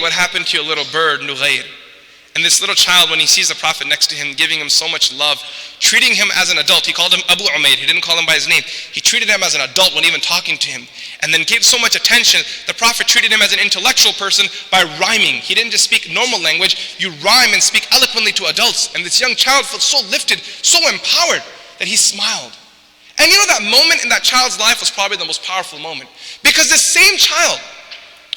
what happened to your little bird, Nughayr. And this little child, when he sees the Prophet next to him, giving him so much love, treating him as an adult. He called him Abu Umayr. He didn't call him by his name. He treated him as an adult when even talking to him. And then gave so much attention. The Prophet treated him as an intellectual person by rhyming. He didn't just speak normal language. You rhyme and speak eloquently to adults. And this young child felt so lifted, so empowered, that he smiled. And you know, that moment in that child's life was probably the most powerful moment. Because this same child,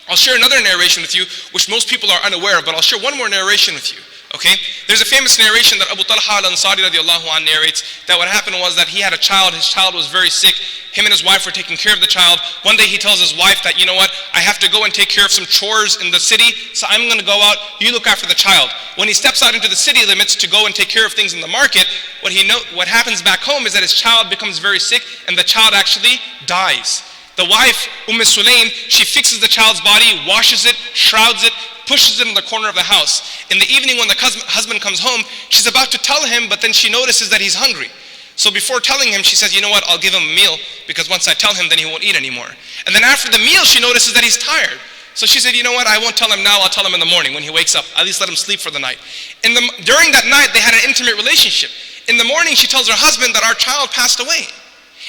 I'll share another narration with you, which most people are unaware of, but I'll share one more narration with you, okay? There's a famous narration that Abu Talha al-Ansari radiallahu anh narrates, that what happened was that he had a child, his child was very sick, him and his wife were taking care of the child. One day he tells his wife that, you know what, I have to go and take care of some chores in the city, so I'm gonna go out, you look after the child. When he steps out into the city limits to go and take care of things in the market, what happens back home is that his child becomes very sick and the child actually dies. The wife, Sulaim, she fixes the child's body, washes it, shrouds it, pushes it in the corner of the house. In the evening when the husband comes home, she's about to tell him, but then she notices that he's hungry. So before telling him, she says, you know what, I'll give him a meal, because once I tell him, then he won't eat anymore. And then after the meal, she notices that he's tired. So she said, you know what, I won't tell him now, I'll tell him in the morning when he wakes up. At least let him sleep for the night. During that night, they had an intimate relationship. In the morning, she tells her husband that our child passed away.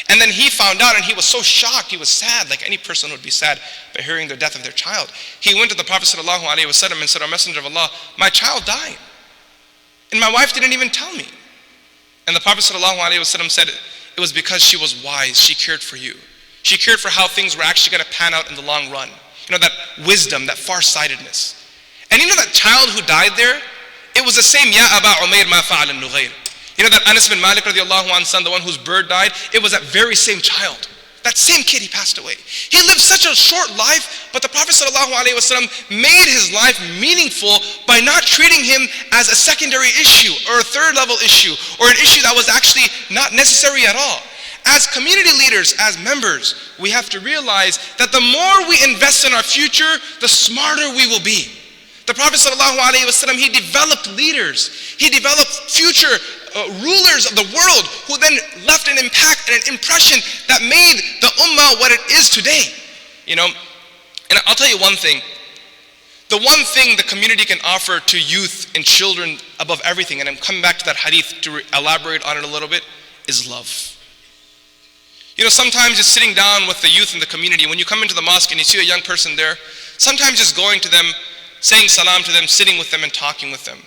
And then he found out and he was so shocked, he was sad, like any person would be sad by hearing the death of their child. He went to the Prophet ﷺ and said, O Messenger of Allah, my child died. And my wife didn't even tell me. And the Prophet ﷺ said, it was because she was wise, she cared for you. She cared for how things were actually going to pan out in the long run. You know, that wisdom, that farsightedness. And you know that child who died there? It was the same, Ya Aba Umayr ma fa'al al-Nughayr. You know that Anas bin Malik radiallahu anhu son, the one whose bird died? It was that very same child. That same kid, he passed away. He lived such a short life, but the Prophet ﷺ made his life meaningful by not treating him as a secondary issue or a third level issue or an issue that was actually not necessary at all. As community leaders, as members, we have to realize that the more we invest in our future, the smarter we will be. The Prophet ﷺ, he developed leaders. He developed future rulers of the world who then left an impact and an impression that made the ummah what it is today. You know, and I'll tell you one thing. The one thing the community can offer to youth and children above everything, and I'm coming back to that hadith to elaborate on it a little bit, is love. You know, sometimes just sitting down with the youth in the community, when you come into the mosque and you see a young person there, sometimes just going to them, saying salam to them, sitting with them and talking with them.